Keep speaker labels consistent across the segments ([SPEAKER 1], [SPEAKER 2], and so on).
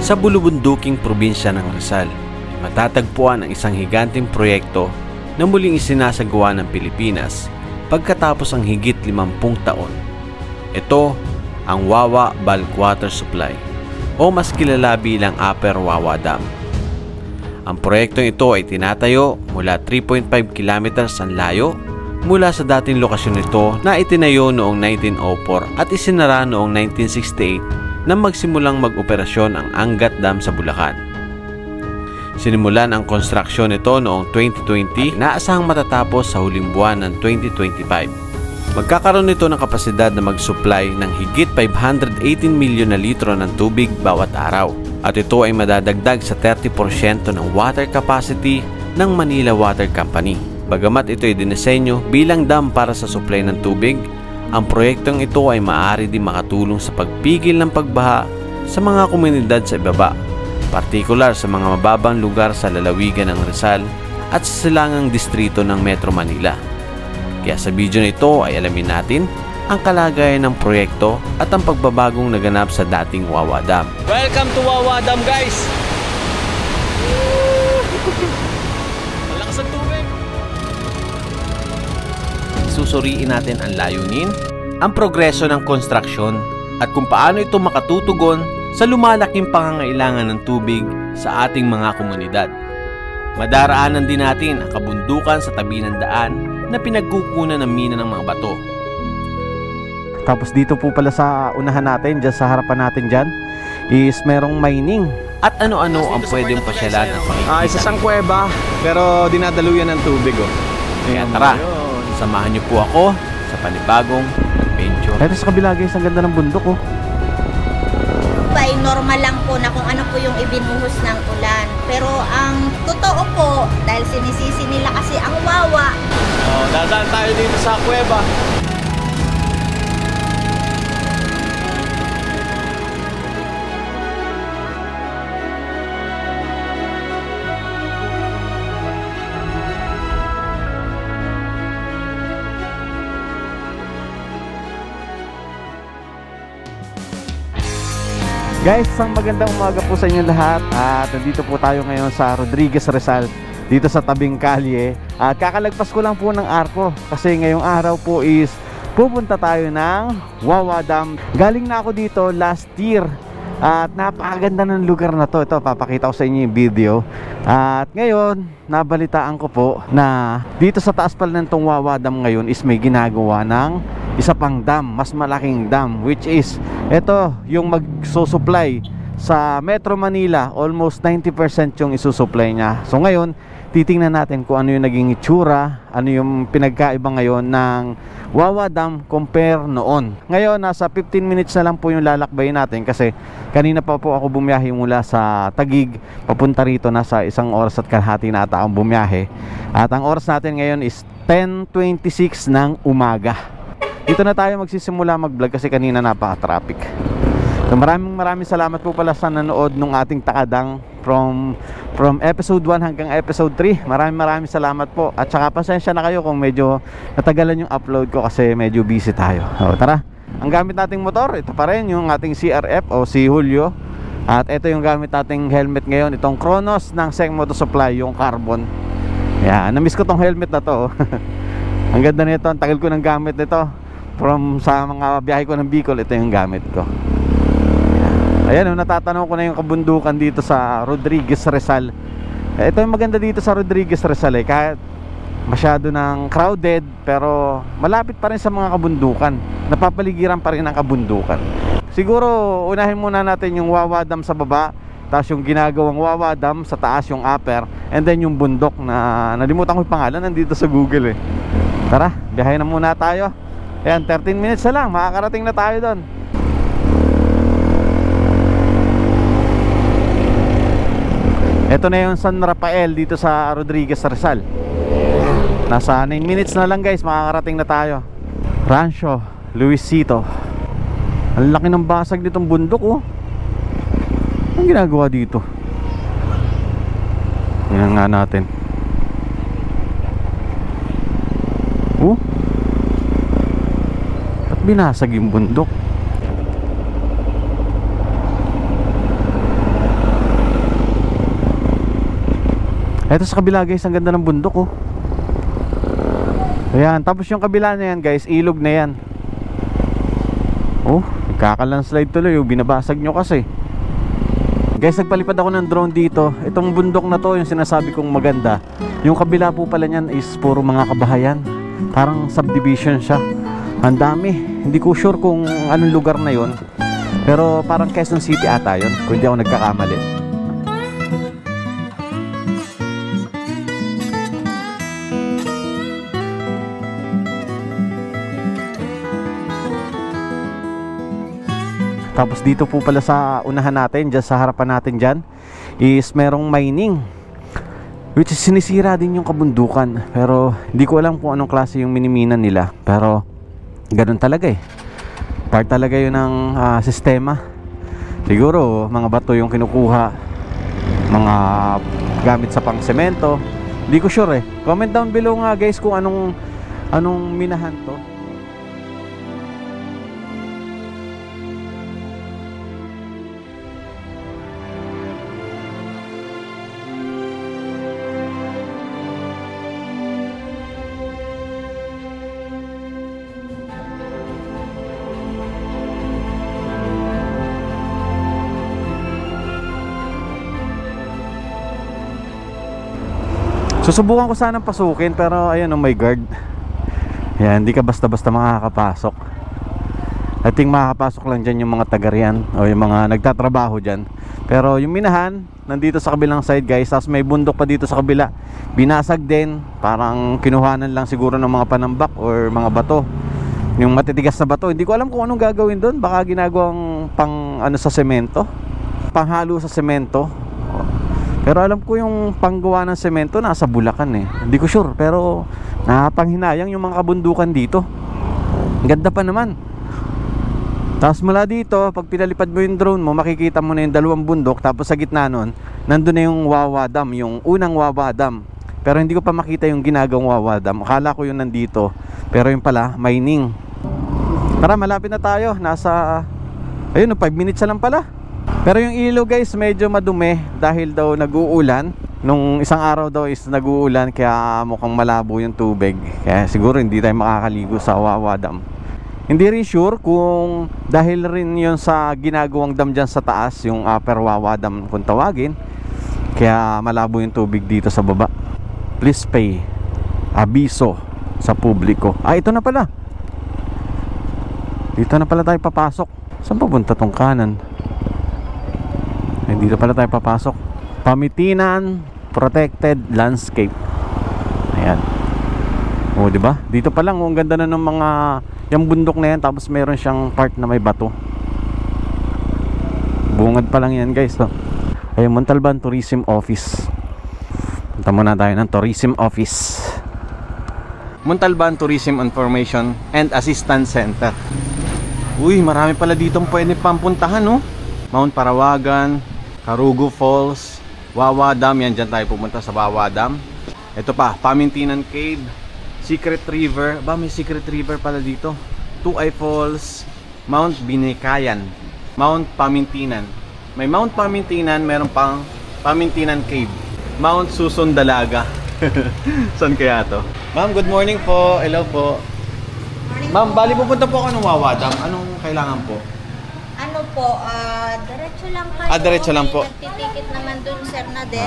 [SPEAKER 1] Sa bulubunduking probinsya ng Rizal, matatagpuan ang isang higanteng proyekto na muling isinasagawa ng Pilipinas pagkatapos ang higit 50 taon. Ito ang Wawa Bulk Water Supply o mas kilala bilang Upper Wawa Dam. Ang proyektong ito ay tinatayo mula 3.5 kilometers ang layo mula sa dating lokasyon nito na itinayo noong 1904 at isinara noong 1968 nang magsimulang mag-operasyon ang Angat Dam sa Bulacan. Sinimulan ang konstruksyon nito noong 2020 na aasahang matatapos sa huling buwan ng 2025. Magkakaroon nito ng kapasidad na mag-supply ng higit 518 milyon na litro ng tubig bawat araw at ito ay madadagdag sa 30% ng water capacity ng Manila Water Company. Bagamat ito ay dinisenyo bilang dam para sa supply ng tubig, ang proyektong ito ay maaari din makatulong sa pagpigil ng pagbaha sa mga komunidad sa ibaba, partikular sa mga mababang lugar sa lalawigan ng Rizal at sa silangang distrito ng Metro Manila. Kaya sa video na ito ay alamin natin ang kalagayan ng proyekto at ang pagbabagong naganap sa dating Wawa Dam. Welcome to Wawa Dam, guys! Malakas ang tubig! Susuriin natin ang layunin, ang progreso ng konstruksyon at kung paano ito makatutugon sa lumalaking pangangailangan ng tubig sa ating mga komunidad. Madaraanan din natin ang kabundukan sa tabi ng daan na pinagkukunan ng mina ng mga bato.
[SPEAKER 2] Tapos dito po pala sa unahan natin, dyan sa harapan natin dyan, is merong mining.
[SPEAKER 1] At ano-ano ang pwedeng pasyalan at makikita.
[SPEAKER 2] Isa sang kuweba, pero dinadaluyan ng tubig.
[SPEAKER 1] Kaya tara, samahan niyo po ako sa panibagong adventure.
[SPEAKER 2] Ito sa kabila guys, ang ganda ng bundok
[SPEAKER 3] Ay normal lang po na kung ano po yung ibinuhos ng ulan. Pero ang totoo po, dahil sinisisi nila kasi ang wawa.
[SPEAKER 1] Dadaan tayo dito sa kuweba.
[SPEAKER 2] Guys, isang magandang umaga po sa inyo lahat. At nandito po tayo ngayon sa Rodriguez Rizal, dito sa tabing kalye. At kakalagpas ko lang po ng arko kasi ngayong araw po is pupunta tayo ng Wawa Dam. Galing na ako dito last year at napakaganda ng lugar na to. Ito, papakita ko sa inyo yung video. At ngayon, nabalitaan ko po na dito sa taas pala ng tong Wawa Dam ngayon is may ginagawa ng isa pang dam, mas malaking dam, which is ito yung magsusupply sa Metro Manila. Almost 90% yung isusupply niya. So ngayon, titingnan natin kung ano yung naging itsura, ano yung pinagkaiba ngayon ng Wawa Dam compare noon. Ngayon, nasa 15 minutes na lang po yung lalakbayin natin kasi kanina pa po ako bumiyahe mula sa Taguig papunta rito. Nasa 1 oras at kalahati na ata akong bumiyahe. At ang oras natin ngayon is 10:26 ng umaga. Dito na tayo magsisimula mag-vlog kasi kanina napaka-traffic. So maraming salamat po pala sa nanood nung ating takadang from episode 1 hanggang episode 3. Maraming salamat po. At saka pasensya na kayo kung medyo natagalan yung upload ko kasi medyo busy tayo. So tara, ang gamit nating motor, ito pa rin yung ating CRF o si Julio. At ito yung gamit nating helmet ngayon, itong Kronos ng Seng Moto Supply, yung carbon. Yan, na-miss ko tong helmet na to. Ang ganda nito, ang tagal ko ng gamit nito. From sa mga biyahe ko ng Bicol, ito yung gamit ko. Ayan, natatanaw ko na yung kabundukan dito sa Rodriguez Rizal. Ito yung maganda dito sa Rodriguez Rizal kahit masyado ng crowded, pero malapit pa rin sa mga kabundukan. Napapaligiran pa rin ang kabundukan. Siguro unahin muna natin yung Wawa Dam sa baba, tapos yung ginagawang Wawa Dam sa taas, yung upper, and then yung bundok na nalimutan ko yung pangalan, nandito sa Google Tara, biyahe na muna tayo. Ayan, 13 minutes na lang, makakarating na tayo doon. Ito na yung San Rafael dito sa Rodriguez Rizal. Nasa 9 minutes na lang guys, makakarating na tayo. Rancho Luisito. Ang laki ng basag nitong bundok Anong ginagawa dito? Yan nga natin. Ba't binasag yung bundok? Ito sa kabila guys, ang ganda ng bundok oh. Ayan, tapos yung kabila na yan guys, ilog na yan. Oh, kakalandslide tuloy oh, binabasag nyo kasi. Guys, nagpalipad ako ng drone dito. Itong bundok na to, yung sinasabi kong maganda, yung kabila po pala niyan is puro mga kabahayan. Parang subdivision siya. Ang dami. Hindi ko sure kung anong lugar na yon, pero parang Quezon City ata yun, kung hindi ako nagkakamali. Tapos dito po pala sa unahan natin, dyan sa harapan natin dyan, is merong mining, which is sinisira din yung kabundukan. Pero hindi ko alam kung anong klase yung miniminan nila, pero ganun talaga eh. Part talaga yun ng sistema. Siguro mga bato yung kinukuha, mga gamit sa pang semento. Hindi ko sure eh. Comment down below nga guys kung anong minahan to. Susubukan ko sanang pasukin, pero ayan oh, may guard. Yan, hindi ka basta-basta makakapasok. I think makakapasok lang dyan yung mga taga-riyan o yung mga nagtatrabaho dyan. Pero yung minahan, nandito sa kabilang side guys. Tapos may bundok pa dito sa kabila. Binasag din, parang kinuhanan lang siguro ng mga panambak or mga bato. Yung matitigas na bato, hindi ko alam kung anong gagawin doon. Baka ginagawang pang ano sa semento, panghalo sa semento. Pero alam ko yung panggawa ng semento nasa Bulacan eh. Hindi ko sure, pero nakapanghinayang yung mga kabundukan dito. Ganda pa naman. Tapos mula dito, pag pinalipad mo yung drone mo, makikita mo na yung dalawang bundok. Tapos sa gitna nun, nandun na yung Wawa Dam, yung unang Wawa Dam. Pero hindi ko pa makita yung ginagawang Wawa Dam. Akala ko yun nandito, pero yung pala, mining. Tara, malapit na tayo. Nasa, ayun, 5 minutes lang pala. Pero yung ilog guys, medyo madumi dahil daw nag-uulan. Nung isang araw daw is nag-uulan, kaya mukhang malabo yung tubig. Kaya siguro hindi tayo makakaligo sa Wawa Dam. Hindi rin sure kung dahil rin yun sa ginagawang dam dyan sa taas, yung Upper Wawa Dam kung tawagin, kaya malabo yung tubig dito sa baba. Please pay abiso sa publiko. Ah, ito na pala. Dito na pala tayo papasok. Saan papunta tong kanan? Dito pala tayo papasok. Pamitinan Protected Landscape. Ayan. O, di ba? Dito pa lang, ang ganda na ng mga yung bundok na yan, tapos meron siyang part na may bato. Bungad pa lang yan, guys. So, ayun, Montalban Tourism Office. Punta muna tayo ng Tourism Office. Montalban Tourism Information and Assistance Center. Uy, marami pala ditong pwede pampuntahan, no? Mount Parawagan, Carugo Falls, Wawa Dam. Yan, dyan tayo pumunta sa Wawa Dam. Ito pa, Pamintinan Cave, Secret River. Ba, may Secret River pala dito. Tuay Falls, Mount Binikayan, Mount Pamintinan. May Mount Pamintinan, meron pang Pamintinan Cave, Mount Susun Dalaga. Saan kaya to? Ma'am, good morning po. Hello po. Ma'am, bali pupunta po ako ng Wawa Dam. Anong kailangan po?
[SPEAKER 3] Ano po, diretso lang kayo.
[SPEAKER 2] Diretso lang po.
[SPEAKER 3] Nagtitikit naman dun, sir, na din.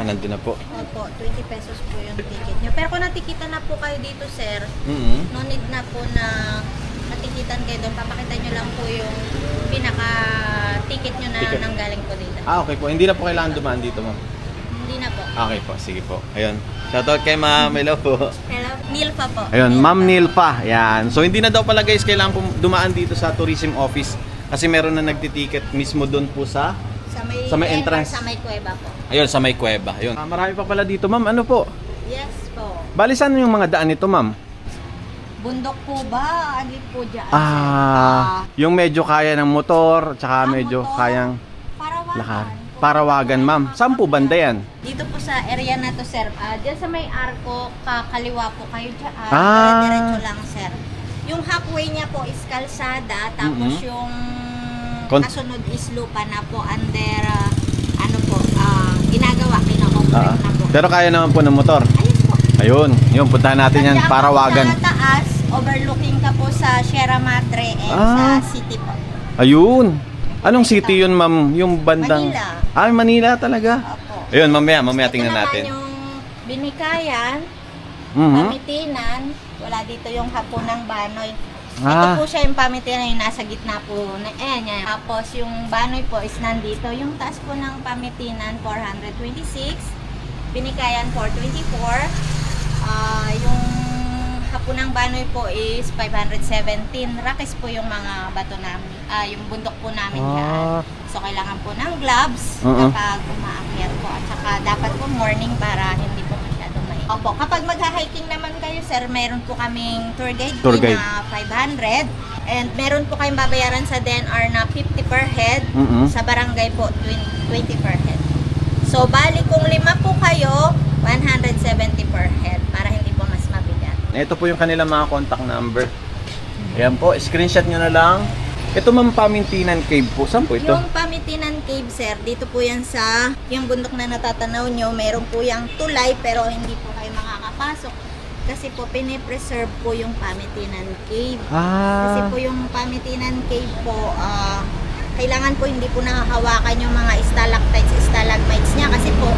[SPEAKER 2] Nandun na po.
[SPEAKER 3] Opo, 20 pesos po yung ticket nyo. Pero kung natikitan na po kayo dito, sir, no need na po na natikitan kayo doon. Papakita nyo lang po yung pinaka-ticket nyo na nanggaling po dito.
[SPEAKER 2] Okay po. Hindi na po kailangan dumaan dito, ma'am.
[SPEAKER 3] Hindi na po.
[SPEAKER 2] Okay po. Sige po. Ayun. Shoutout kay ma'am. Hello po.
[SPEAKER 3] Hello, Nilpa po.
[SPEAKER 2] Ayun, Ma'am Nilpa. Yan. So, hindi na daw pala guys kailangan dumaan dito sa tourism office. Kasi meron na nagtiticket mismo doon po sa may entrance.
[SPEAKER 3] Sa may kuweba po.
[SPEAKER 2] Ayun, sa may kuweba. Ayun. Marami pa pala dito, ma'am. Ano po?
[SPEAKER 3] Yes po.
[SPEAKER 2] Bali, saan yung mga daan nito, ma'am?
[SPEAKER 3] Bundok po ba? Agit po dyan.
[SPEAKER 2] Yung medyo kaya ng motor, tsaka medyo
[SPEAKER 3] motor,
[SPEAKER 2] kayang
[SPEAKER 3] Parawagan.
[SPEAKER 2] lakad. Parawagan, ma'am. Saan po banda yan?
[SPEAKER 3] Dito po sa area na to, sir. Diyan sa may arko, kakaliwa po kayo dyan. Diretso lang, sir. Yung halfway niya po is kalsada, tapos yung kasunod is lupa na po under, ginagawa, kinakonkrete na po.
[SPEAKER 2] Pero kaya naman po ng motor.
[SPEAKER 3] Ayun po.
[SPEAKER 2] Ayun, yun, puntahan natin yan,
[SPEAKER 3] Nandiyan po
[SPEAKER 2] Parawagan.
[SPEAKER 3] Sa taas, overlooking ka po sa Sierra Madre and sa city po.
[SPEAKER 2] Ayun. Anong city yun, ma'am? Yung bandang...
[SPEAKER 3] Manila.
[SPEAKER 2] Manila talaga.
[SPEAKER 3] Opo.
[SPEAKER 2] Ayun, mamaya tingnan
[SPEAKER 3] Ito
[SPEAKER 2] natin.
[SPEAKER 3] naman yung Binikayan,
[SPEAKER 2] Mhm.
[SPEAKER 3] Pamitinan, wala dito yung Hapunang Banoy. Ito
[SPEAKER 2] Ah.
[SPEAKER 3] po siya yung Pamitinan, yung nasa gitna po na yan. Tapos yung Banoy po is nandito. Yung taas po ng Pamitinan, 426. Binikayan, 424. Yung Hapunang Banoy po is 517. Rakis po yung mga bato namin, yung bundok po namin yan. So kailangan po ng gloves kapag umaakyat po. At saka dapat po morning para hindi po masyado mainit. Opo, kapag mag-hiking naman kayo, sir, meron po kaming tour guide na 500. And meron po kayong babayaran sa DNR na 50 per head. Sa barangay po, 20 per head. So bali kung 5 po kayo, 170 per head para hindi po mas mabigat.
[SPEAKER 2] Ito po yung kanilang mga contact number. Ayan po, screenshot nyo na lang. Ito, ma'am, Pamitinan Cave po. Saan po ito?
[SPEAKER 3] Yung Pamitinan Cave, sir, dito po yan sa yung bundok na natatanaw nyo. Meron po yung tulay pero hindi po kayo makakapasok. Kasi po pinipreserve po yung Pamitinan Cave. Kasi po yung Pamitinan Cave po, kailangan po hindi po nakahawakan yung mga stalactites, stalagmites niya. Kasi po,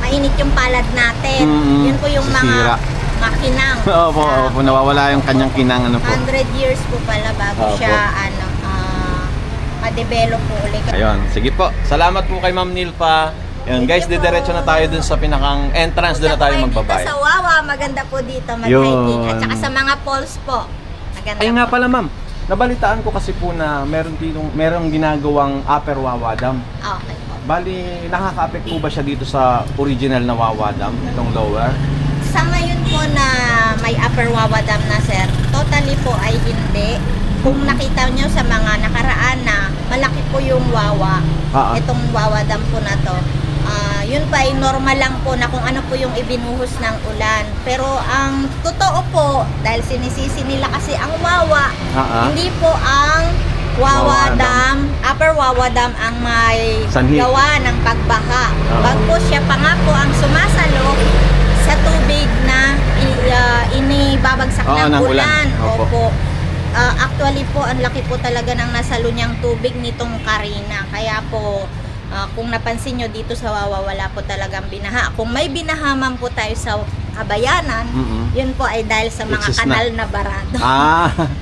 [SPEAKER 3] mainit yung palad natin. Yun po yung mga makinang.
[SPEAKER 2] Opo, nawawala yung kanyang kinang. Ano po?
[SPEAKER 3] 100 years po pala bago siya ma-develop po ulit.
[SPEAKER 2] Ayun, sige po. Salamat po kay Ma'am Nilpa. Ayun, guys, didiretso na tayo dun sa pinakang entrance. Doon na tayo magbabayad.
[SPEAKER 3] Sa Wawa, maganda po dito mag-hiking. At saka sa mga falls po. Maganda.
[SPEAKER 2] Ayun nga pala, ma'am. Nabalitaan ko kasi po na merong ginagawang Upper Wawa Dam.
[SPEAKER 3] Okay po.
[SPEAKER 2] Bali, nakaka-affect po ba siya dito sa original na Wawa Dam, itong lower?
[SPEAKER 3] Sa ngayon po na may Upper Wawa Dam na, sir, totally po ay hindi. Kung nakita nyo sa mga nakaraan na malaki po yung Wawa, itong Wawa Dam po na to, yun pa ay normal lang po na kung ano po yung ibinuhos ng ulan. Pero ang totoo po, dahil sinisisi nila kasi ang Wawa, hindi po ang Wawa Dam, Upper Wawa Dam ang may gawa ng pagbaha. Bagpo siya pa nga po ang sumasalo sa tubig na inibabagsak ng ulan. Opo. Actually po, ang laki po talaga ng nasalo niyang tubig nitong Karina. Kaya po, kung napansin nyo dito sa Wawa, wala po talagang binaha. Kung may binaha man po tayo sa Kabayanan, yun po ay dahil sa mga kanal na barado.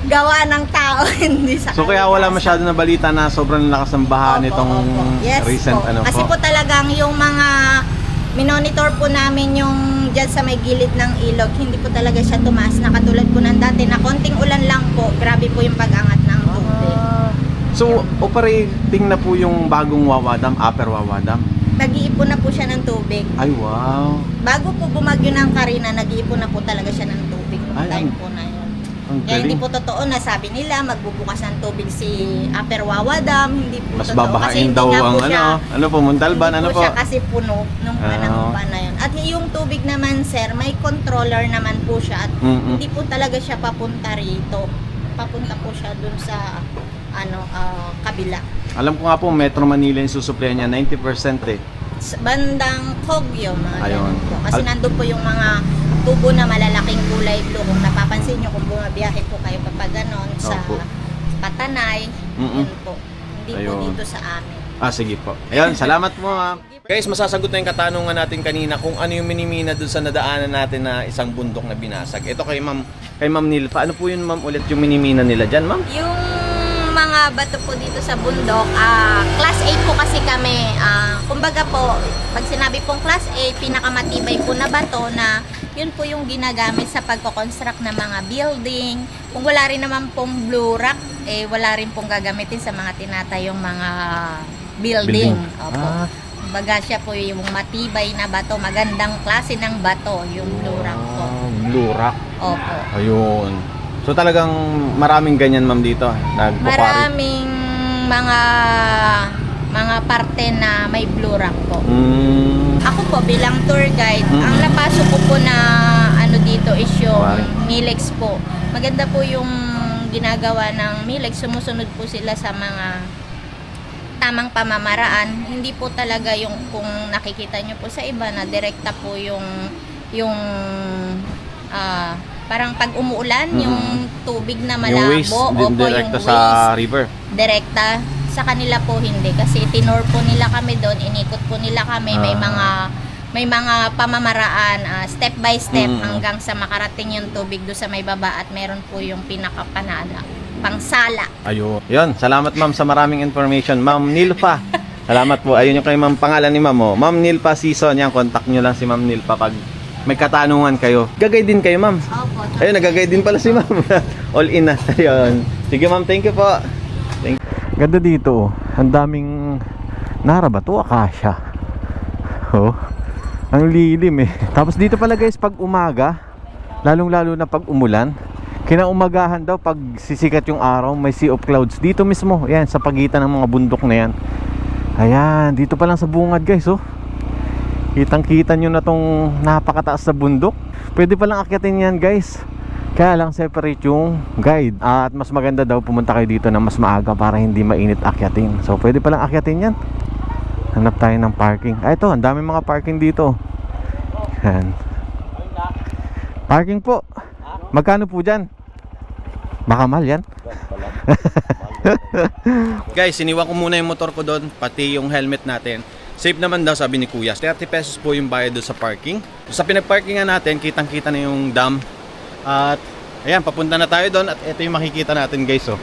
[SPEAKER 3] Gawa ng tao, hindi sa
[SPEAKER 2] So kaya wala masyado na balita na sobrang lakas ng baha nitong recent
[SPEAKER 3] po.
[SPEAKER 2] ano po?
[SPEAKER 3] Kasi po talagang yung mga minonitor po namin yung dyan sa may gilid ng ilog, hindi po talaga siya tumaas na katulad po ng dati na konting ulan lang po, grabe po yung pag-angat ng tubig.
[SPEAKER 2] So, operating na po yung bagong Wawa Dam, Upper Wawa Dam?
[SPEAKER 3] Nag-iipon na po siya ng tubig.
[SPEAKER 2] Ay, wow!
[SPEAKER 3] Bago po bumagyo ng Karina, nag-iipon na po talaga siya ng tubig noong time po na yun. Kaya hindi po totoo na sabi nila magbubukas ng tubig si Upper Wawa Dam, hindi po
[SPEAKER 2] mas
[SPEAKER 3] totoo.
[SPEAKER 2] babahain daw ang ano po, Montalban, ano po?
[SPEAKER 3] Hindi po siya kasi puno nung panahon pa na yun. At yung tubig naman, sir, may controller naman po siya at hindi po talaga siya papunta rito. Papunta po siya dun sa kabila.
[SPEAKER 2] Alam ko nga po, Metro Manila yung susupply niya, 90% eh.
[SPEAKER 3] Bandang Kogyo, mga
[SPEAKER 2] ayun
[SPEAKER 3] po. Kasi nandun po yung mga tubo na malalaking kulay blue. Kung napapansin nyo, kung bumabiyahe po kayo kapag ganon sa Patanay, yun po. Hindi po dito sa amin.
[SPEAKER 2] Sige po. Ayun, salamat po, ma'am. Guys, masasagot na yung katanungan natin kanina kung ano yung minimina dun sa nadaanan natin na isang bundok na binasag. Ito kay Ma'am Nilpa. Ano po yun, ma'am, ulit yung minimina nila dyan, ma'am?
[SPEAKER 3] Yung mga bato po dito sa bundok, class A po kasi kami. Kumbaga po, pag sinabi pong class A, pinakamatibay po na bato na yun po yung ginagamit sa pagko-construct ng mga building. Kung wala rin naman pong blue rock, wala rin pong gagamitin sa mga tinatayong mga building. Opo. Kumbaga siya po yung matibay na bato, magandang klase ng bato, yung blue rock po.
[SPEAKER 2] Blue rock?
[SPEAKER 3] Opo.
[SPEAKER 2] Ayun. So talagang maraming ganyan, ma'am, dito?
[SPEAKER 3] Maraming mga parte na may blue rock po. Ako po bilang tour guide, ang napasok ko po na dito is yung Milex po. Maganda po yung ginagawa ng Milex. Sumusunod po sila sa mga tamang pamamaraan. Hindi po talaga yung kung nakikita nyo po sa iba na direkta po yung parang pag umuulan, yung tubig na malabo,
[SPEAKER 2] yung waste,
[SPEAKER 3] opo,
[SPEAKER 2] direkta
[SPEAKER 3] yung
[SPEAKER 2] sa
[SPEAKER 3] waste,
[SPEAKER 2] river.
[SPEAKER 3] direkta. Sa kanila po hindi, kasi tinor po nila kami doon, inikot po nila kami, may mga pamamaraan, step by step hanggang sa makarating yung tubig doon sa may baba, at meron po yung pinakapanala, pangsala.
[SPEAKER 2] Ayun. Yun, salamat ma'am sa maraming information. Ma'am Nilpa. Salamat po. Ayun yung kay ma'am, pangalan ni ma'am, oh. Ma'am Nilpa Season. Yan, contact nyo lang si ma'am Nilpa pag may katanungan kayo. Gagay din kayo, ma'am.
[SPEAKER 3] Opo.
[SPEAKER 2] Ayun, nagagay din pala si ma'am. All in na. Ayun. Sige ma'am, thank you po. Ganda dito, oh. Ang daming narabato, akasya. Oh. Ang lilim eh. Tapos dito pala guys, pag umaga, lalong-lalo na pag umulan, kinaumagahan daw pag sisikat yung araw, may sea of clouds dito mismo. Yan, sa pagitan ng mga bundok na yan. Ayan, dito pa lang sa bungad guys, oh. Kitang-kita nyo na tong napakataas na bundok. Pwede pa lang akyatin yan guys. Kaya lang separate yung guide. At mas maganda daw pumunta kayo dito na mas maaga para hindi mainit akyatin. So pwede pa lang akyatin yan. Hanap tayo ng parking. Ito, ang daming mga parking dito. Yan. Parking po. Magkano po dyan? Baka mahal yan. Guys, iniwan ko muna yung motor ko doon, pati yung helmet natin. Safe naman daw, sabi ni Kuya. 30 pesos po yung bayad doon sa parking. Sa pinagparkingan natin, kitang-kita na yung dam. At ayan, papunta na tayo doon. At ito yung makikita natin guys, oh.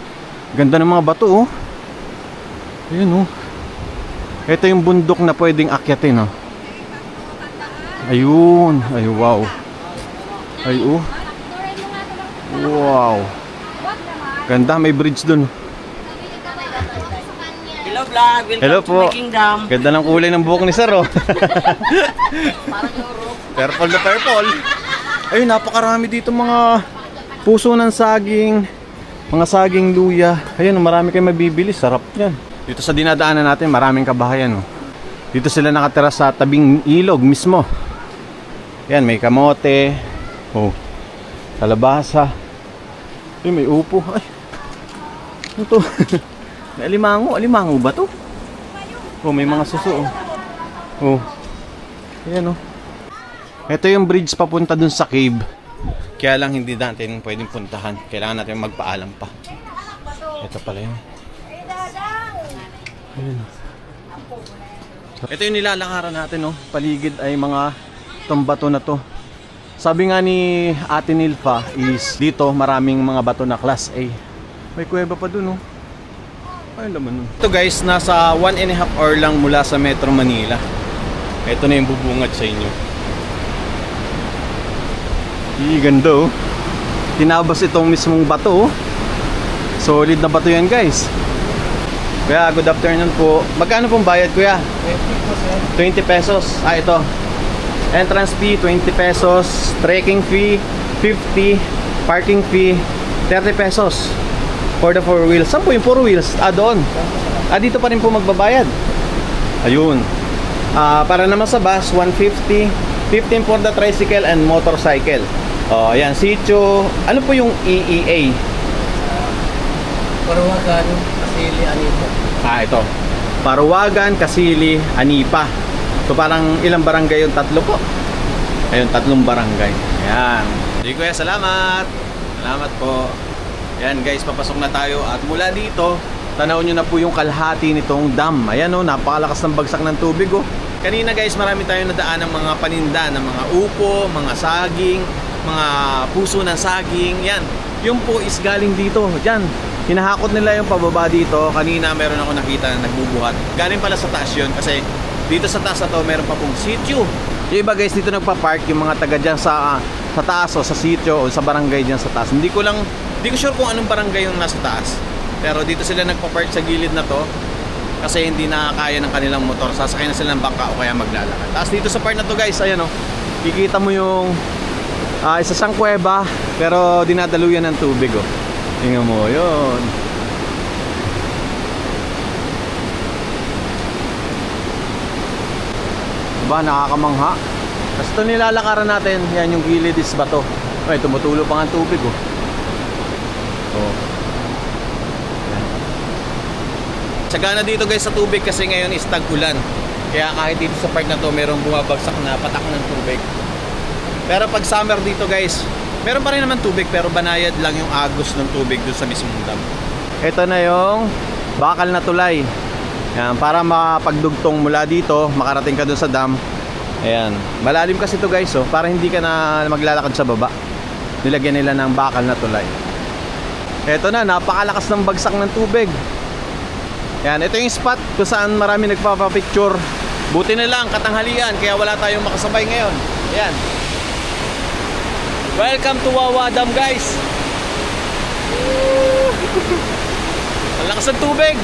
[SPEAKER 2] Ganda ng mga bato, oh. Ayun, oh. Ito yung bundok na pwedeng akyatin, oh. Ayun. Ay, wow. Ay, oh. Wow. Ganda, may bridge dun.
[SPEAKER 4] Hello vlog, welcome
[SPEAKER 2] Hello po.
[SPEAKER 4] to my kingdom.
[SPEAKER 2] Ganda ng kulay ng buhok ni Sir, oh. Purple na purple. Ayun, napakarami dito mga puso ng saging, mga saging luya. Ayun, marami kayong mabibili, sarap yan. Dito sa dinadaanan natin, maraming kabahayan, oh. Dito sila nakatira sa tabing ilog mismo. Yan, may kamote. Oh, kalabasa. Ay, may upo. Ay, ano to? May alimango. Alimango ba to? Oh, may mga suso, oh. Oh, ayan, oh. Ito yung bridge papunta dun sa cave. Kaya lang hindi natin pwedeng puntahan. Kailangan natin magpaalam pa. Ito pala yun. Ayan. Ito yung nilalakaran natin, oh. Paligid ay mga itong bato na to. Sabi nga ni Ate Nilpa is dito maraming mga bato na class A. May kuweba pa dun, oh. Ay, laman nun. Ito guys, nasa 1.5 hour lang mula sa Metro Manila. Ito na yung bubungad sa inyo. Ganda, oh. Tinabas itong mismong bato, oh. Solid na bato yan guys. Kuya, good afternoon po. Magkano pong bayad, kuya? 20 pesos. Ah, ito. Entrance fee, 20 pesos. Trekking fee, 50. Parking fee, 30 pesos. For the 4 wheels. Saan po yung 4 wheels? Ah, doon. Ah, dito pa rin po magbabayad. Ayun. Para naman sa bus, 150. 15 for the tricycle and motorcycle. Oh, ayan. Sitio. Ano po yung EEA?
[SPEAKER 4] Parawagan, Kasili, Anipa.
[SPEAKER 2] Ah, ito. Parawagan, Kasili, Anipa. So parang ilang barangay yung? 3 po. Ayun, 3 barangay. Ayan. Sige kuya, salamat. Salamat po. Ayan guys, papasok na tayo. At mula dito, tanaw nyo na po yung kalahati nitong dam. Ayan, oh, napakalakas ng bagsak ng tubig, oh. Kanina guys, marami tayong nadaan ng mga paninda, ng mga upo, mga saging, mga puso ng saging. Yan. Yung po is galing dito. Diyan. Hinahakot nila yung pababa dito. Kanina meron ako nakita na nagbubuhat. Galing pala sa taas yun kasi dito sa taas na to meron pa pong sitio. Yung iba guys dito nagpa-park yung mga taga dyan sa taas o sa sitio o sa barangay dyan sa taas. Hindi ko sure kung anong barangay yung nasa taas. Pero dito sila nagpa-park sa gilid na to kasi hindi na kaya ng kanilang motor. Sasakay na sila ng bangka o kaya maglalakad. Tapos dito sa part na to guys, ayan o. Kikita mo yung isa siyang kuweba pero dinadaluyan ng tubig oh. Tingnan mo yun. Diba nakakamangha. Tapos ito nilalakaran natin. Yan yung gilid is bato. Ay, tumutulo pa nga tubig oh. Oh.
[SPEAKER 1] Sagana dito guys sa tubig kasi ngayon is tag-ulan. Kaya kahit dito sa part na to merong bumabagsak na patak ng tubig. Pero pag summer dito guys, meron pa rin naman tubig pero banayad lang yung agos ng tubig dun sa mismong dam. Ito na yung bakal na tulay. Yan, para mapagdugtong mula dito, makarating ka dun sa dam. Ayan, malalim kasi ito guys, oh, para hindi ka na maglalakad sa baba. Nilagyan nila ng bakal na tulay. Ito na, napakalakas ng bagsak ng tubig. Yan, ito yung spot kung saan marami nagpapapicture. Buti na lang, katanghalian, kaya wala tayong makasabay ngayon. Yan. Welcome to Wawa Dam guys. Ang lakas ng tubig.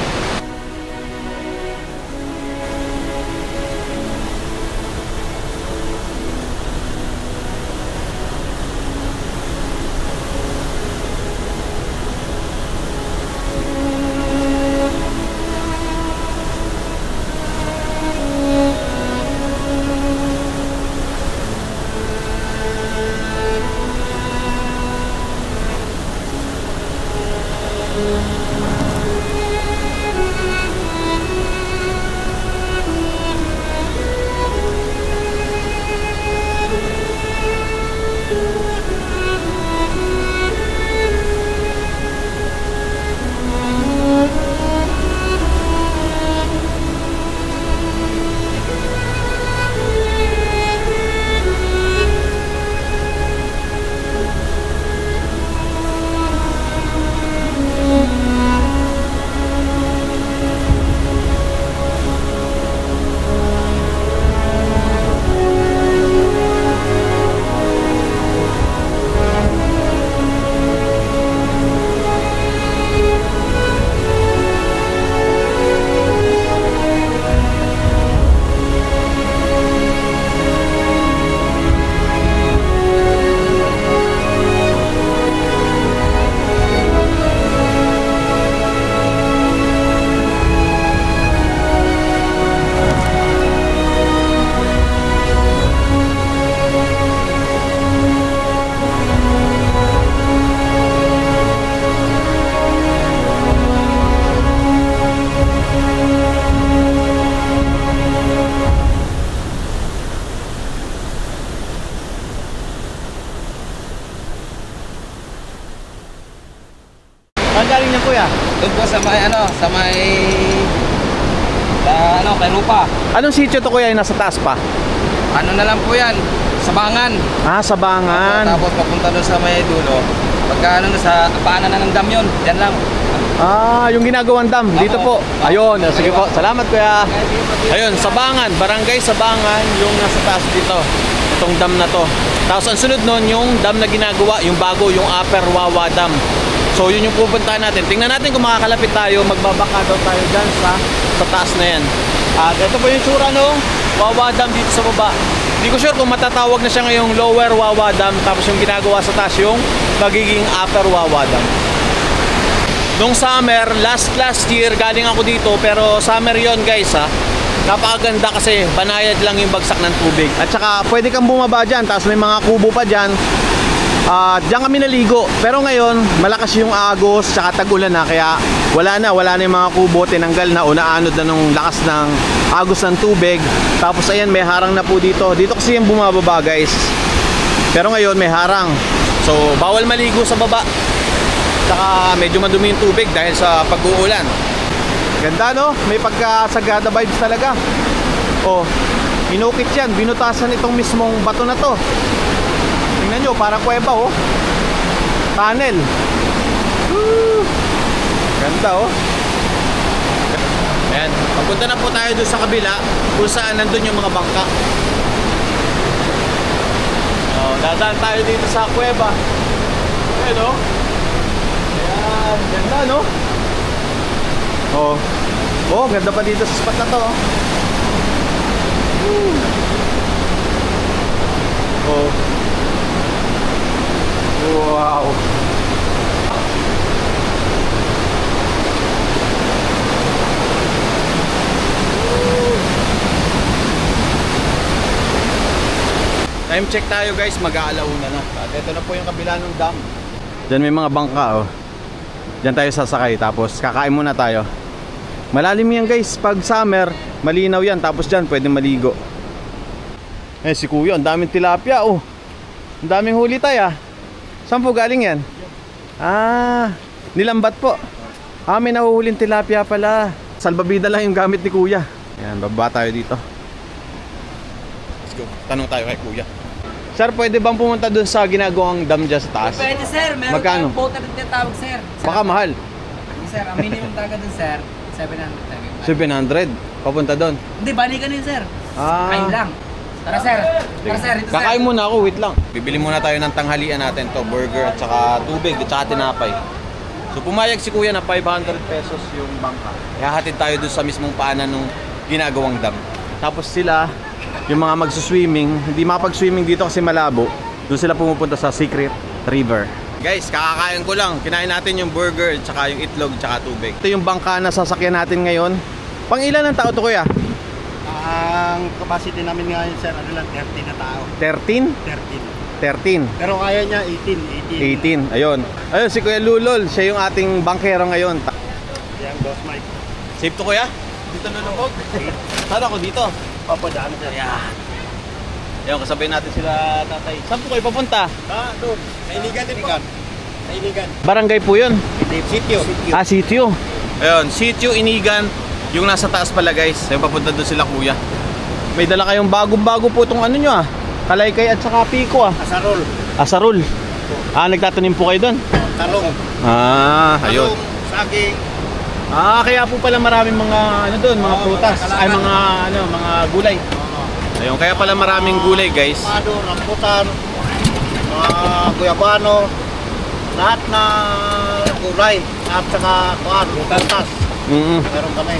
[SPEAKER 1] Saan galing niyan kuya?
[SPEAKER 4] Doon po sa may kay Rupa.
[SPEAKER 1] Anong sitio to kuya yung nasa taas pa?
[SPEAKER 4] Ano na lang po yan, Sabangan.
[SPEAKER 1] Ah, Sabangan.
[SPEAKER 4] Tapos papunta doon sa may dulo. Pagka sa paanan na ng dam yun, yan lang.
[SPEAKER 1] Ah, yung ginagawang dam, dito po. Ayun, sige po. Salamat kuya. Ayun, Sabangan, Barangay Sabangan, yung nasa taas dito. Itong dam na to. Tapos ang sunod nun, yung dam na ginagawa, yung bago, yung Upper Wawa Dam. So yun yung pupuntahan natin. Tingnan natin kung makakalapit tayo. Magbabaka daw tayo dyan sa taas na yan. At ito po yung tsura nung Wawa Dam dito sa baba. Hindi ko sure kung matatawag na siya ngayong Lower Wawa Dam. Tapos yung ginagawa sa taas yung magiging Upper Wawa Dam. Nung summer, last year, galing ako dito. Pero summer yon guys ha. Napakaganda kasi banayad lang yung bagsak ng tubig. At saka pwede kang bumaba dyan. Tapos may mga kubo pa dyan. Diyan kami naligo. Pero ngayon, malakas yung agos, tsaka tag-ulan na. Kaya wala na yung mga kubo. Tinanggal na o naanod na nung lakas ng agos ng tubig. Tapos ayan, may harang na po dito. Dito kasi yung bumababa guys. Pero ngayon, may harang. So, bawal maligo sa baba. Tsaka medyo madumi yung tubig dahil sa pag-uulan. Ganda no? May pagka-Sagada vibes talaga. Oh, inukit yan. Binutasan itong mismong bato na to. Tingnan nyo, parang kuweba oh. Tunnel. Woo! Ganda oh. Ayan, papunta na po tayo doon sa kabila kung saan nandun yung mga bangka. Oh, dadaan tayo dito sa kuweba. Ayan oh. Ayan, ganda no? Oh. Oh, ganda pa dito sa spot na to oh. Woo! Oh. Wow. Time check tayo guys, mag-aalauna na. At ito na po yung kabila ng dam. Diyan may mga bangka oh. Diyan tayo sasakay tapos kakain muna tayo.
[SPEAKER 2] Malalim yan guys, pag summer, malinaw yan. Tapos dyan, pwede maligo. Eh si kuya, ang daming tilapia oh. Ang daming huli tayo ah. Saan po galing yan? Ah, nilambat po. Ah, may nahuhuling tilapia pala. Salbabida lang yung gamit ni kuya. Yan, bababa tayo dito. Let's go, tanong tayo kay kuya. Sir, pwede bang pumunta dun sa ginagawang dam dyan sa taas?
[SPEAKER 4] Pwede sir, meron
[SPEAKER 2] Magkano?
[SPEAKER 4] tayong boat na tinatawag sir.
[SPEAKER 2] Baka mahal.
[SPEAKER 4] Sir, ang minimum talaga dun sir, 700 talaga.
[SPEAKER 2] 700, papunta dun.
[SPEAKER 4] Hindi, balikan yun sir.
[SPEAKER 2] Ah.
[SPEAKER 4] Kain lang. Tara sir. Tara sir, ito sir.
[SPEAKER 2] Kakain muna ako, wait lang. Bibili muna tayo ng tanghalian natin to, burger at saka tubig at saka tinapay. So pumayag si kuya na 500 pesos yung bangka. Ihahatid tayo dun sa mismong paanan ng ginagawang dam. Tapos sila, yung mga magsuswimming, hindi makapag-swimming dito kasi malabo. Doon sila pumupunta sa Secret River. Guys, kakakain ko lang. Kinain natin yung burger, tsaka yung itlog, tsaka tubig. Ito yung bangka na sasakyan natin ngayon. Pang ilan ang tao to kuya?
[SPEAKER 5] Ang capacity namin ngayon sir, ano lang, 30 na tao.
[SPEAKER 2] 13? 13.
[SPEAKER 5] Pero kaya niya 18.
[SPEAKER 2] 18, ayun. Ayun, si Kuya Lulol, siya yung ating bankero ngayon.
[SPEAKER 5] Yan, boss Mike.
[SPEAKER 2] Safe to kuya? Dito lulubog? Saan ako dito?
[SPEAKER 5] Papadaan sir.
[SPEAKER 2] Ayan. Ayun, kasabay natin sila tatay. Saan po kayo papunta?
[SPEAKER 5] Doon. Nailigan din po. Nailigan.
[SPEAKER 2] Barangay po yun?
[SPEAKER 5] Sitio.
[SPEAKER 2] Ah, sitio. Ayun, sitio Inigan. Yung nasa taas pala guys. Ayun, papunta doon sila kuya. May dala kayong bagong-bago po itong ano nyo ah. Kalaykay at saka piko ah.
[SPEAKER 5] Asarol.
[SPEAKER 2] Asarol. Ah, nagtatanim po kayo doon?
[SPEAKER 5] Talong.
[SPEAKER 2] Ah, ayun.
[SPEAKER 5] Talong, saging.
[SPEAKER 2] Ah, kaya po pala maraming mga ano doon, mga prutas, ay mga ano, mga gulay. Ayun, kaya pala maraming gulay, guys.
[SPEAKER 5] Mado, rambutan, mga guyabano, lahat na gulay at saka kuan, prutas. Meron kami.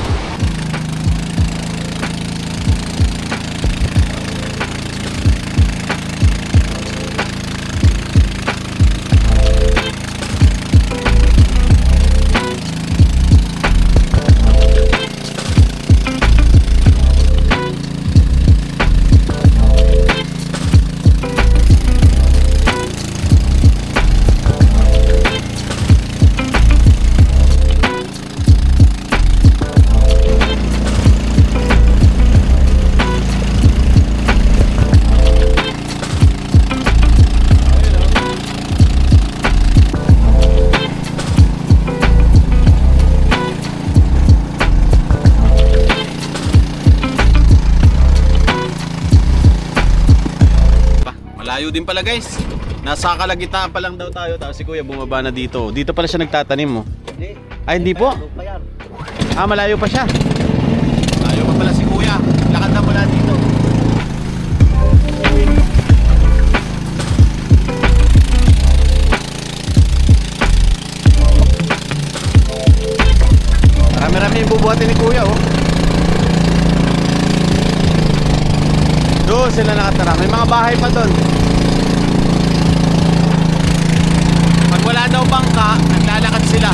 [SPEAKER 5] Malayo din pala guys. Nasa kalagitnaan pa lang daw tayo. Tapos si kuya bumaba na dito. Dito pala siya nagtatanim mo. Hindi.
[SPEAKER 2] Ay hindi po.
[SPEAKER 5] Pa yan.
[SPEAKER 2] Ah, malayo pa siya. Malayo pa pala si kuya. Lakad na pala dito. Marami-rami yung bubuhatin ni kuya oh. Doon sila nakatara. May mga bahay pa doon. Pag wala daw bangka, naglalakad sila.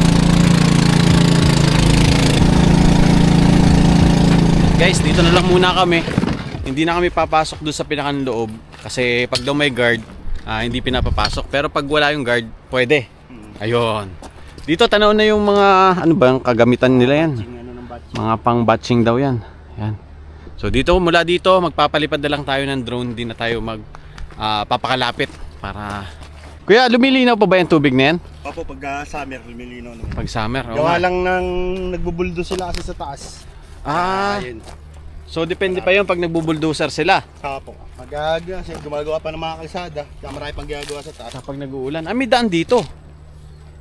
[SPEAKER 2] Guys, dito na lang muna kami. Hindi na kami papasok doon sa pinakang loob. Kasi pag daw may guard, hindi pinapapasok. Pero pag wala yung guard, pwede. Ayun. Dito tanaw na yung mga, ano ba yung kagamitan nila yan? Mga pang batching daw yan. Yan. So dito, mula dito, magpapalipad na lang tayo ng drone. Di na tayo papakalapit para... Kuya, lumilinaw pa ba yung tubig na yan?
[SPEAKER 5] Opo, pag summer, lumilino naman.
[SPEAKER 2] Pag summer,
[SPEAKER 5] Gawa lang ng nagbubuldo sila kasi sa taas.
[SPEAKER 2] Ayun. So depende pa yun pag nagbubuldoser sila.
[SPEAKER 5] Opo. Gumagawa pa ng mga kalsada. Kaya marami pang ginagawa sa taas.
[SPEAKER 2] Kapag nag-uulan. May daan dito.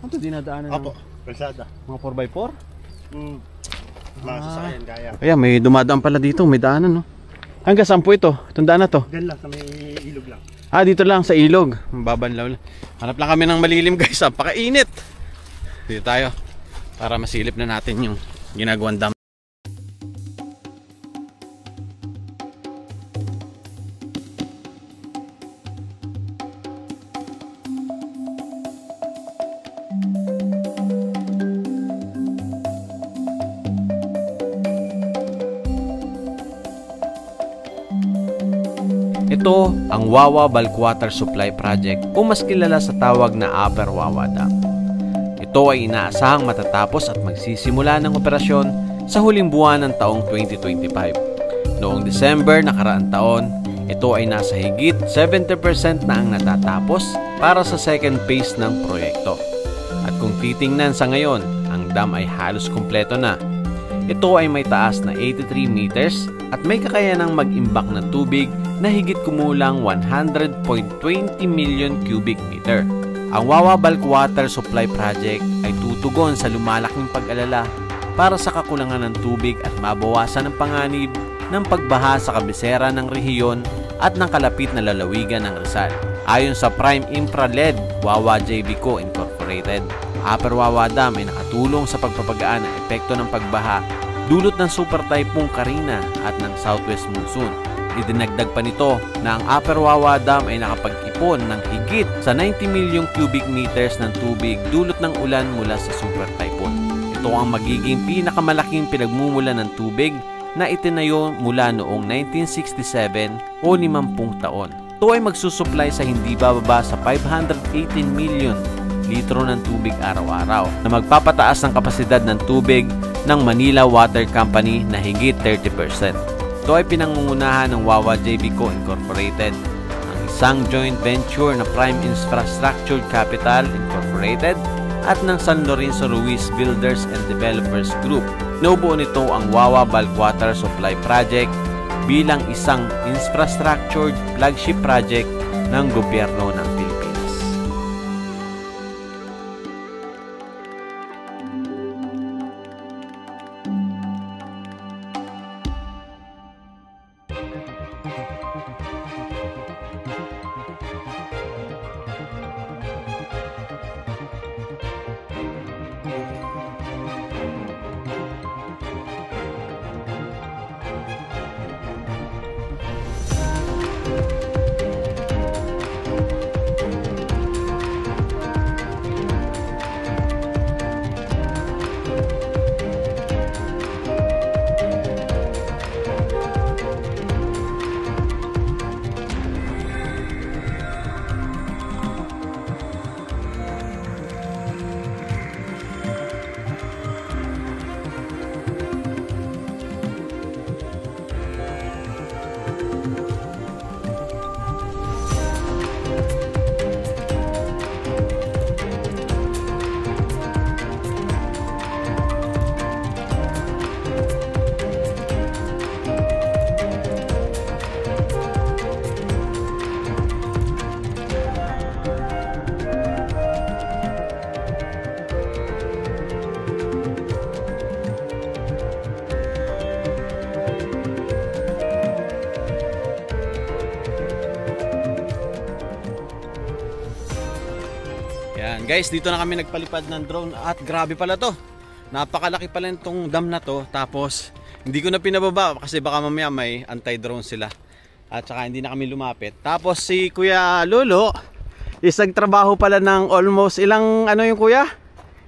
[SPEAKER 2] Ano ito dinadaanan?
[SPEAKER 5] Opo, kalsada.
[SPEAKER 2] Mga 4x4?
[SPEAKER 5] Mga sasakyan kaya.
[SPEAKER 2] Ayan, may dumadaan pala dito. May daanan, no? Hanggang saan po ito? Itong daan na to?
[SPEAKER 5] Diyan lang, sa may ilog lang.
[SPEAKER 2] Ah, dito lang sa ilog. Babanlaw lang. Hanap lang kami ng malilim guys. Napakainit. Dito tayo. Para masilip na natin yung ginagawang dam. Ito ang Wawa Bulk Water Supply Project o mas kilala sa tawag na Upper Wawa Dam. Ito ay inaasahang matatapos at magsisimula ng operasyon
[SPEAKER 1] sa huling buwan ng taong 2025. Noong December nakaraang taon, ito ay nasa higit 70% na ang natatapos para sa second phase ng proyekto. At kung titingnan sa ngayon, ang dam ay halos kumpleto na. Ito ay may taas na 83 meters at may kakayanang mag-imbak ng tubig na higit kumulang 100.20 million cubic meter. Ang Wawa Bulk Water Supply Project ay tutugon sa lumalaking pag-alala para sa kakulangan ng tubig at mabawasan ang panganib ng pagbaha sa kabisera ng rehiyon at ng kalapit na lalawigan ng Rizal. Ayon sa Prime Infra-led Wawa JBCO Incorporated, Upper Wawa Dam ay nakatulong sa pagpapagaan ng epekto ng pagbaha dulot ng Super Typhoon Karina at ng Southwest Monsoon. Idinagdag pa nito na ang Upper Wawa Dam ay nakapag-ipon ng higit sa 90 milyong cubic meters ng tubig dulot ng ulan mula sa Super Typhoon. Ito ang magiging pinakamalaking pinagmumulan ng tubig na itinayo mula noong 1967 o 50 taon. Ito ay magsusupply sa hindi bababa sa 518 million litro ng tubig araw-araw na magpapataas ng kapasidad ng tubig ng Manila Water Company na higit 30%. Ito ay pinangungunahan ng Wawa JBCO Incorporated, ang isang joint venture na Prime Infrastructure Capital Incorporated at ng San Lorenzo Ruiz Builders and Developers Group. Nabuo nito ang Wawa Bulk Water Supply Project bilang isang infrastructure flagship project ng gobyerno ng Pilipinas. Yan guys, dito na kami nagpalipad ng drone at grabe pala to. Napakalaki pala itong dam na to. Tapos hindi ko na pinababa kasi baka mamaya may anti-drone sila. At saka hindi na kami lumapit. Tapos si Kuya Lolo is nagtrabaho pala ng almost ilang ano yung kuya?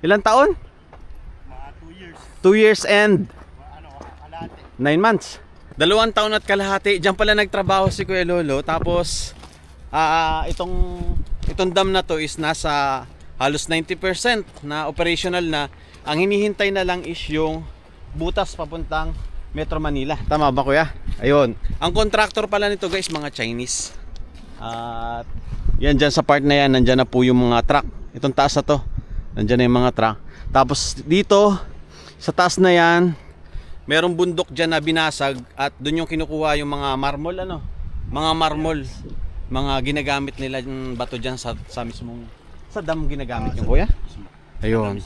[SPEAKER 1] Ilang taon?
[SPEAKER 6] Mga 2 years.
[SPEAKER 1] 2 years and
[SPEAKER 6] Kalahati.
[SPEAKER 1] 9 months. 2 taon at kalahati. Diyan pala nagtrabaho si Kuya Lolo. Tapos itong dam na to is nasa halos 90% na operational na. Ang hinihintay na lang is yung butas papuntang Metro Manila. Tama ba kuya? Ayun. Ang contractor pala nito guys, mga Chinese. At yan dyan sa part na yan, nandyan na po yung mga truck. Itong taas na to, nandyan na yung mga truck. Tapos dito, sa taas na yan, merong bundok dyan na binasag. At dun yung kinukuha yung mga marmol, mga marmol. Mga ginagamit nila yung bato dyan sa mismong, sa dam ginagamit yung kuya? Ayun.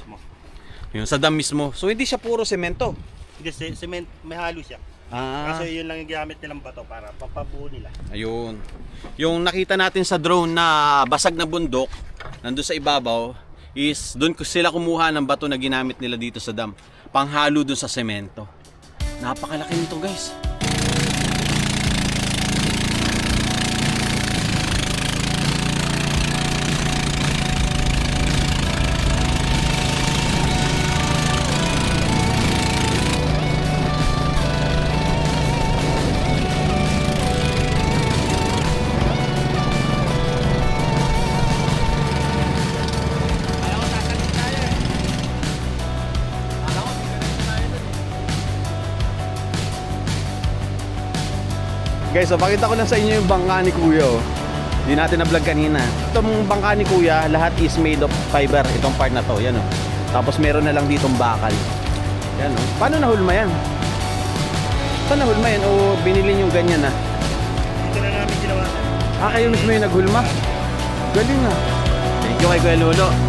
[SPEAKER 1] Yun, sa dam mismo. So hindi siya puro semento.
[SPEAKER 6] Hindi, cement, may halo siya. Kasi yun lang yung gamit nilang bato para papabuo nila.
[SPEAKER 1] Ayun. Yung nakita natin sa drone na basag na bundok, nandun sa ibabaw, is doon sila kumuha ng bato na ginamit nila dito sa dam. Panghalo doon sa semento. Napakalaki nito guys.
[SPEAKER 5] Guys, so pakita ko lang sa inyo yung bangka ni Kuya, oh. Hindi natin na-vlog kanina. Itong bangka ni Kuya, lahat is made of fiber. Itong part na to, yan, oh. Tapos meron na lang ditong bakal. Yan, oh. Paano nahulma yan? Paano nahulma yan? O binili yung ganyan, ah?
[SPEAKER 6] Dito na namin ginawa.
[SPEAKER 5] Kayo mismo yung naghulma? Galing, ah. Thank you kay Kuya Lolo.